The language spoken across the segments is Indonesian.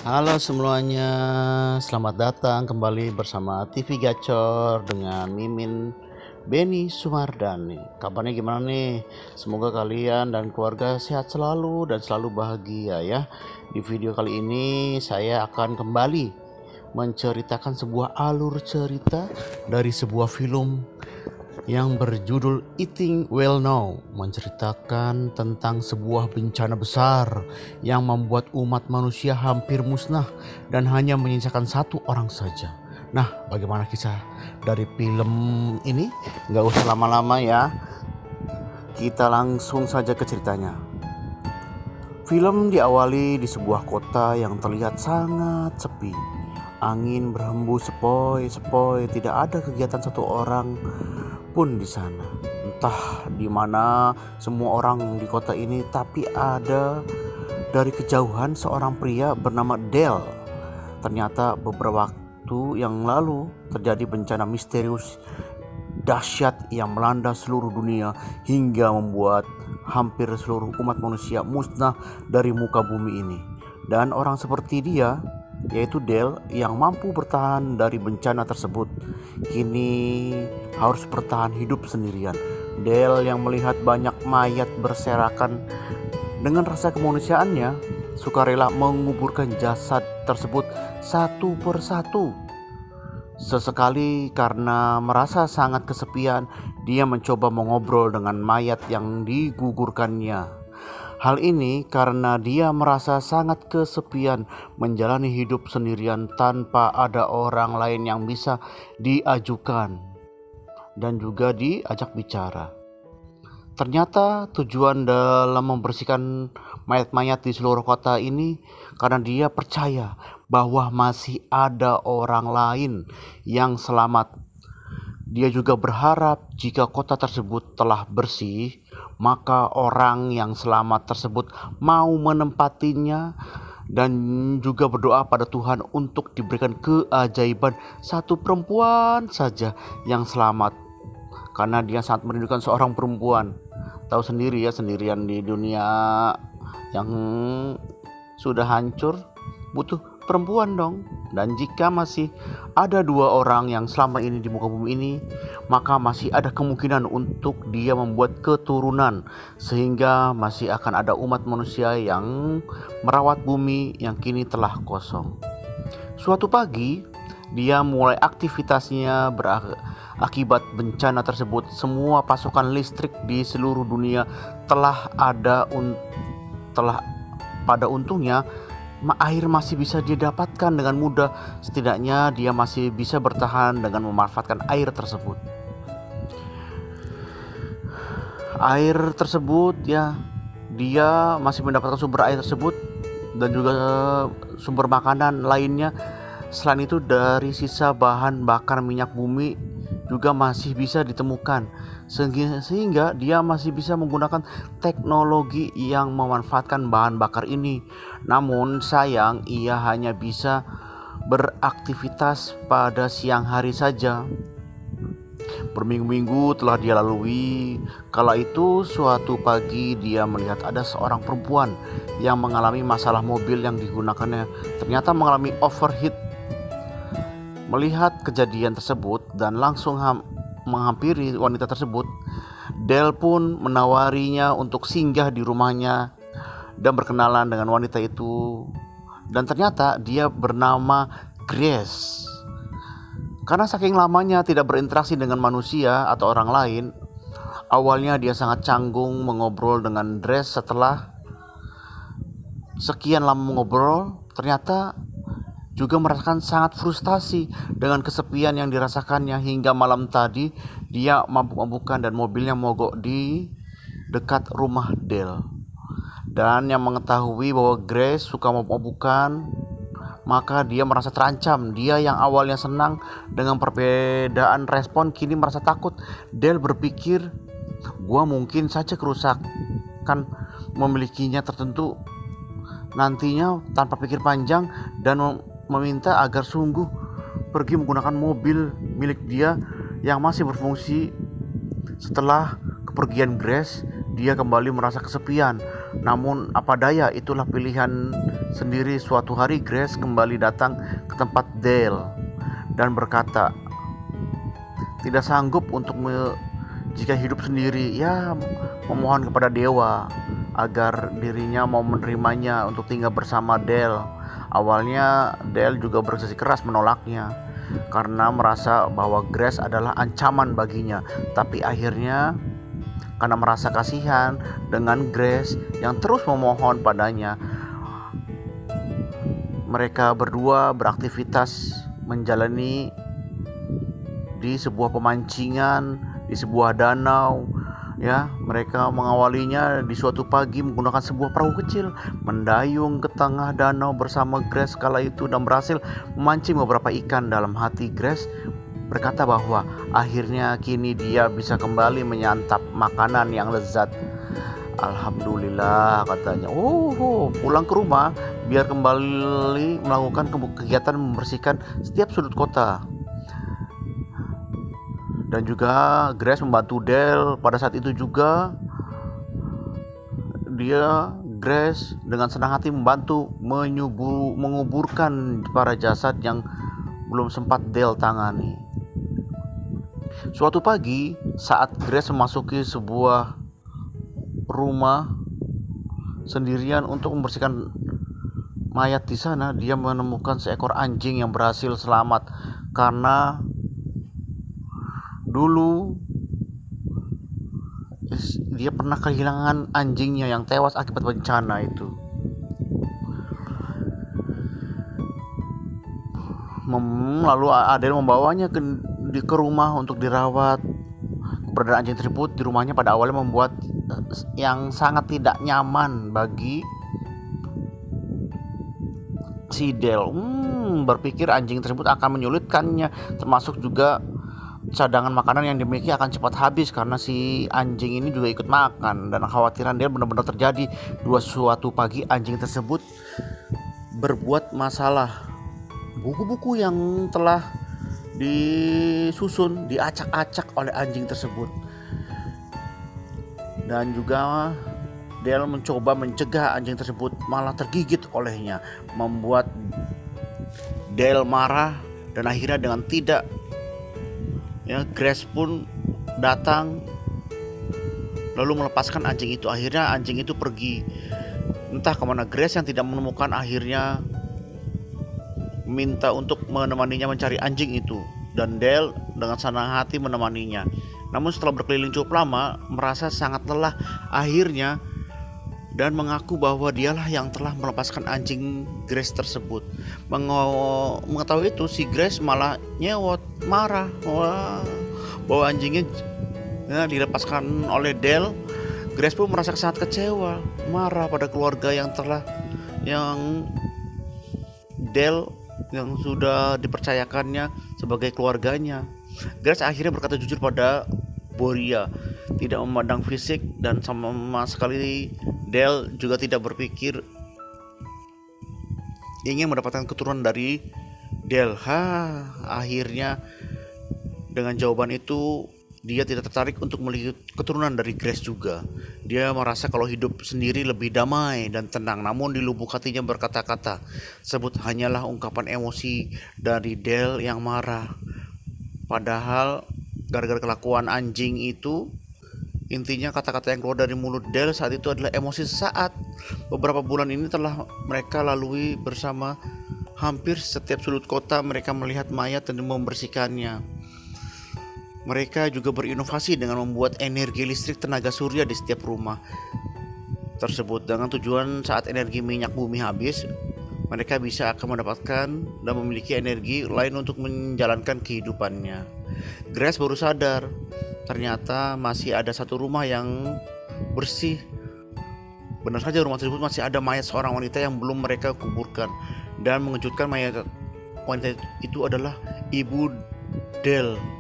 Halo semuanya, selamat datang kembali bersama TV Gacor dengan Mimin Beni Sumardani. Kabarnya gimana nih? Semoga kalian dan keluarga sehat selalu dan selalu bahagia ya. Di video kali ini saya akan kembali menceritakan sebuah alur cerita dari sebuah film yang berjudul Eating Well Now, menceritakan tentang sebuah bencana besar yang membuat umat manusia hampir musnah dan hanya menyisakan satu orang saja. Nah, bagaimana kisah dari film ini? Nggak usah lama-lama ya, kita langsung saja ke ceritanya. Film diawali di sebuah kota yang terlihat sangat sepi. Angin berhembus sepoi-sepoi, tidak ada kegiatan satu orang pun di sana. Entah di mana semua orang di kota ini, tapi ada dari kejauhan seorang pria bernama Dale. Ternyata beberapa waktu yang lalu terjadi bencana misterius dahsyat yang melanda seluruh dunia hingga membuat hampir seluruh umat manusia musnah dari muka bumi ini. Dan orang seperti dia, yaitu Dale, yang mampu bertahan dari bencana tersebut, kini harus bertahan hidup sendirian. Dale yang melihat banyak mayat berserakan dengan rasa kemanusiaannya, sukarela menguburkan jasad tersebut satu persatu. Sesekali karena merasa sangat kesepian, dia mencoba mengobrol dengan mayat yang digugurkannya. Hal ini karena dia merasa sangat kesepian menjalani hidup sendirian tanpa ada orang lain yang bisa diajukan dan juga diajak bicara. Ternyata tujuan dalam membersihkan mayat-mayat di seluruh kota ini karena dia percaya bahwa masih ada orang lain yang selamat. Dia juga berharap jika kota tersebut telah bersih, maka orang yang selamat tersebut mau menempatinya dan juga berdoa pada Tuhan untuk diberikan keajaiban satu perempuan saja yang selamat. Karena dia sangat merindukan seorang perempuan. Tahu sendiri ya, sendirian di dunia yang sudah hancur butuh perempuan dong. Dan jika masih ada dua orang yang selama ini di muka bumi ini, maka masih ada kemungkinan untuk dia membuat keturunan, sehingga masih akan ada umat manusia yang merawat bumi yang kini telah kosong. Suatu pagi dia mulai aktivitasnya. Akibat bencana tersebut, semua pasokan listrik di seluruh dunia telah pada untungnya air masih bisa didapatkan dengan mudah. Setidaknya dia masih bisa bertahan dengan memanfaatkan air tersebut. Air tersebut ya, dia masih mendapatkan sumber air tersebut dan juga sumber makanan lainnya. Selain itu, dari sisa bahan bakar minyak bumi juga masih bisa ditemukan, sehingga dia masih bisa menggunakan teknologi yang memanfaatkan bahan bakar ini. Namun sayang, ia hanya bisa beraktivitas pada siang hari saja. Berminggu-minggu telah dia lalui. Kala itu suatu pagi dia melihat ada seorang perempuan yang mengalami masalah mobil yang digunakannya. Ternyata mengalami overheat. Melihat kejadian tersebut dan langsung menghampiri wanita tersebut, Dale pun menawarinya untuk singgah di rumahnya dan berkenalan dengan wanita itu. Dan ternyata dia bernama Grace. Karena saking lamanya tidak berinteraksi dengan manusia atau orang lain, awalnya dia sangat canggung mengobrol dengan Grace. Setelah sekian lama mengobrol, ternyata juga merasakan sangat frustasi dengan kesepian yang dirasakannya hingga malam tadi dia mabuk-mabukan dan mobilnya mogok di dekat rumah Dale. Dan yang mengetahui bahwa Grace suka mabuk-mabukan, maka dia merasa terancam. Dia yang awalnya senang dengan perbedaan respon kini merasa takut. Dale berpikir, gua mungkin saja kerusakan memilikinya tertentu nantinya. Tanpa pikir panjang dan meminta agar sungguh pergi menggunakan mobil milik dia yang masih berfungsi. Setelah kepergian Grace, dia kembali merasa kesepian. Namun apa daya, itulah pilihan sendiri. Suatu hari Grace kembali datang ke tempat Dale dan berkata, tidak sanggup untuk jika hidup sendiri, ya memohon kepada dewa agar dirinya mau menerimanya untuk tinggal bersama Dale. Awalnya Dale juga bersikeras menolaknya karena merasa bahwa Grace adalah ancaman baginya. Tapi akhirnya karena merasa kasihan dengan Grace yang terus memohon padanya, mereka berdua beraktivitas menjalani di sebuah pemancingan di sebuah danau. Ya, mereka mengawalinya di suatu pagi menggunakan sebuah perahu kecil, mendayung ke tengah danau bersama Grace kala itu dan berhasil memancing beberapa ikan. Dalam hati Grace berkata bahwa akhirnya kini dia bisa kembali menyantap makanan yang lezat. Alhamdulillah, katanya. Pulang ke rumah biar kembali melakukan kegiatan membersihkan setiap sudut kota. Dan juga Grace membantu Dale. Pada saat itu juga Grace dengan senang hati membantu menguburkan para jasad yang belum sempat Dale tangani. Suatu pagi saat Grace memasuki sebuah rumah sendirian untuk membersihkan mayat di sana, dia menemukan seekor anjing yang berhasil selamat karena dulu dia pernah kehilangan anjingnya yang tewas akibat bencana itu. Lalu Adele membawanya ke rumah untuk dirawat. Keberadaan anjing tersebut di rumahnya pada awalnya membuat yang sangat tidak nyaman bagi si Dale. Berpikir anjing tersebut akan menyulitkannya, termasuk juga cadangan makanan yang dimiliki akan cepat habis karena si anjing ini juga ikut makan. Dan kekhawatiran dia benar-benar terjadi. Suatu pagi anjing tersebut berbuat masalah. Buku-buku yang telah disusun diacak-acak oleh anjing tersebut. Dan juga Dale mencoba mencegah anjing tersebut, malah tergigit olehnya, membuat Dale marah. Dan akhirnya dengan tidak, Grace pun datang lalu melepaskan anjing itu. Akhirnya anjing itu pergi entah kemana. Grace yang tidak menemukan akhirnya minta untuk menemaninya mencari anjing itu, dan Dale dengan senang hati menemaninya. Namun setelah berkeliling cukup lama, merasa sangat lelah akhirnya dan mengaku bahwa dialah yang telah melepaskan anjing Grace tersebut. Mengetahui itu, si Grace malah nyewot, marah bahwa anjingnya dilepaskan oleh Dale. Grace pun merasa sangat kecewa, marah pada keluarga yang Dale yang sudah dipercayakannya sebagai keluarganya. Grace akhirnya berkata jujur pada Boria, tidak memandang fisik, dan sama sekali Dale juga tidak berpikir ingin mendapatkan keturunan dari Dale. Akhirnya dengan jawaban itu dia tidak tertarik untuk melihat keturunan dari Grace juga. Dia merasa kalau hidup sendiri lebih damai dan tenang. Namun di lubuk hatinya berkata-kata tersebut hanyalah ungkapan emosi dari Dale yang marah. Padahal gara-gara kelakuan anjing itu, intinya kata-kata yang keluar dari mulut Dale saat itu adalah emosi sesaat. Beberapa bulan ini telah mereka lalui bersama. Hampir setiap sudut kota mereka melihat mayat dan membersihkannya. Mereka juga berinovasi dengan membuat energi listrik tenaga surya di setiap rumah tersebut, dengan tujuan saat energi minyak bumi habis, mereka bisa akan mendapatkan dan memiliki energi lain untuk menjalankan kehidupannya. Grace baru sadar ternyata masih ada satu rumah yang bersih. Benar saja, rumah tersebut masih ada mayat seorang wanita yang belum mereka kuburkan. Dan mengejutkan, mayat wanita itu adalah ibu Dale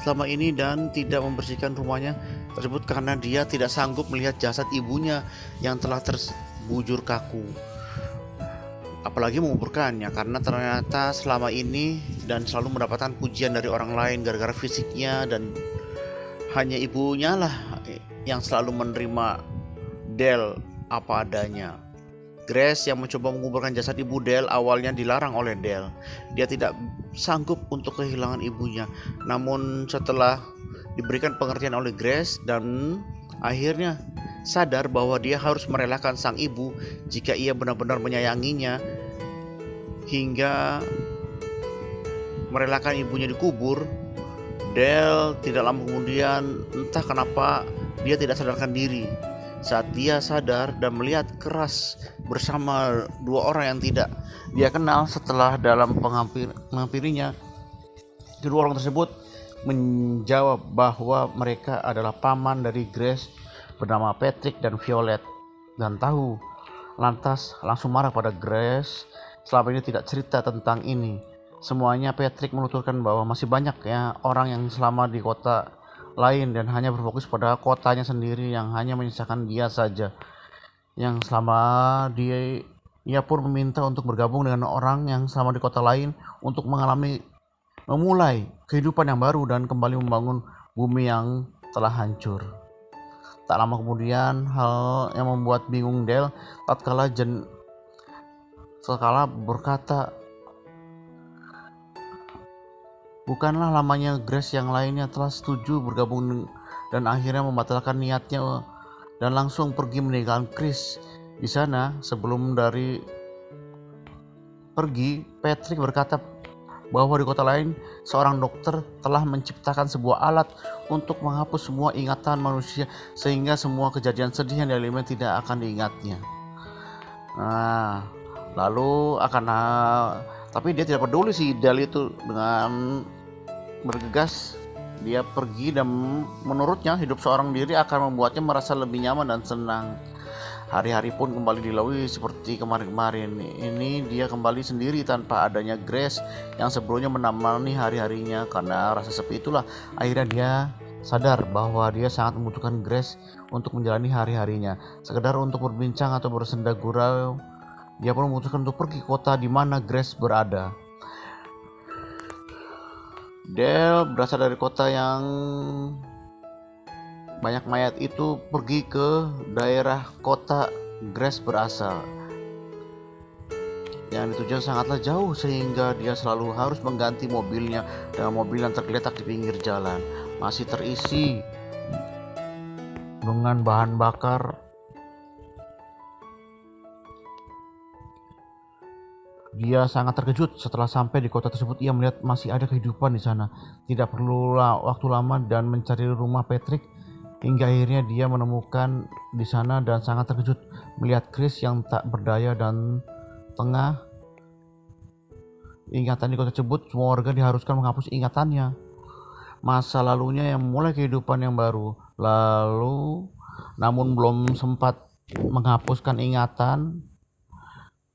selama ini, dan tidak membersihkan rumahnya tersebut karena dia tidak sanggup melihat jasad ibunya yang telah terbujur kaku, apalagi menguburkannya, karena ternyata selama ini dan selalu mendapatkan pujian dari orang lain gara-gara fisiknya, dan hanya ibunya lah yang selalu menerima Dale apa adanya. Grace yang mencoba menguburkan jasad ibu Dale awalnya dilarang oleh Dale. Dia tidak sanggup untuk kehilangan ibunya. Namun setelah diberikan pengertian oleh Grace dan akhirnya sadar bahwa dia harus merelakan sang ibu jika ia benar-benar menyayanginya, hingga merelakan ibunya dikubur, Dale tidak lama kemudian entah kenapa dia tidak sadarkan diri. Saat dia sadar dan melihat keras bersama dua orang yang tidak dia kenal setelah dalam menghampirinya, kedua orang tersebut menjawab bahwa mereka adalah paman dari Grace bernama Patrick dan Violet, dan tahu lantas langsung marah pada Grace selama ini tidak cerita tentang ini. Semuanya Patrick menuturkan bahwa masih banyak ya orang yang selama di kota lain dan hanya berfokus pada kotanya sendiri yang hanya menyisakan dia saja. Yang selama ia pun meminta untuk bergabung dengan orang yang selama di kota lain untuk memulai kehidupan yang baru dan kembali membangun bumi yang telah hancur. Tak lama kemudian, hal yang membuat bingung Dale tatkala berkata, bukanlah lamanya Grace yang lainnya telah setuju bergabung dan akhirnya membatalkan niatnya dan langsung pergi meninggalkan Chris di sana. Sebelum dari pergi, Patrick berkata bahwa di kota lain seorang dokter telah menciptakan sebuah alat untuk menghapus semua ingatan manusia sehingga semua kejadian sedih yang dialami tidak akan diingatnya. Tapi dia tidak peduli si Dale itu. Dengan bergegas dia pergi dan menurutnya hidup seorang diri akan membuatnya merasa lebih nyaman dan senang. Hari-hari pun kembali dilalui seperti kemarin-kemarin. Ini dia kembali sendiri tanpa adanya Grace yang sebelumnya menemani hari-harinya. Karena rasa sepi itulah akhirnya dia sadar bahwa dia sangat membutuhkan Grace untuk menjalani hari-harinya. Sekedar untuk berbincang atau bersenda gurau, dia pun memutuskan untuk pergi ke kota di mana Grace berada. Dale berasal dari kota yang banyak mayat itu, pergi ke daerah kota Grace berasal yang dituju sangatlah jauh sehingga dia selalu harus mengganti mobilnya dengan mobil yang tergeletak di pinggir jalan, masih terisi dengan bahan bakar. Dia sangat terkejut setelah sampai di kota tersebut. Ia melihat masih ada kehidupan di sana. Tidak perlu waktu lama dan mencari rumah Patrick hingga akhirnya dia menemukan di sana dan sangat terkejut melihat Chris yang tak berdaya dan tengah ingatan di kota tersebut. Semua warga diharuskan menghapus ingatannya, masa lalunya yang memulai kehidupan yang baru. Namun belum sempat menghapuskan ingatan,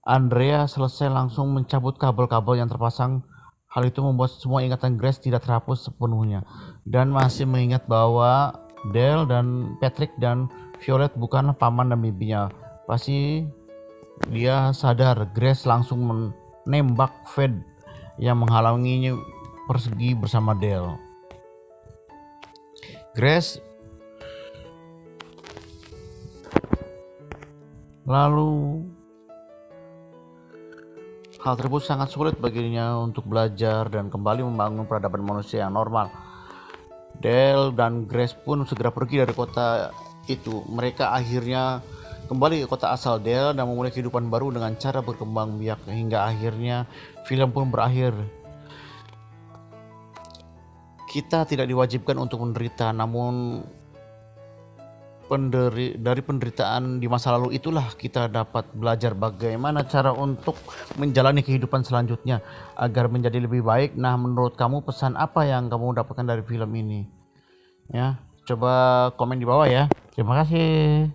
Andrea selesai langsung mencabut kabel-kabel yang terpasang. Hal itu membuat semua ingatan Grace tidak terhapus sepenuhnya dan masih mengingat bahwa Dale dan Patrick dan Violet bukanlah paman dan bibinya. Pasti dia sadar. Grace langsung menembak Fed yang menghalanginya pergi bersama Dale. Grace hal tersebut sangat sulit baginya untuk belajar dan kembali membangun peradaban manusia yang normal. Dale dan Grace pun segera pergi dari kota itu. Mereka akhirnya kembali ke kota asal Dale dan memulai kehidupan baru dengan cara berkembang biak hingga akhirnya film pun berakhir. Kita tidak diwajibkan untuk menderita, namun dari penderitaan di masa lalu itulah kita dapat belajar bagaimana cara untuk menjalani kehidupan selanjutnya agar menjadi lebih baik. Nah, menurut kamu pesan apa yang kamu dapatkan dari film ini? Ya, coba komen di bawah ya. Terima kasih.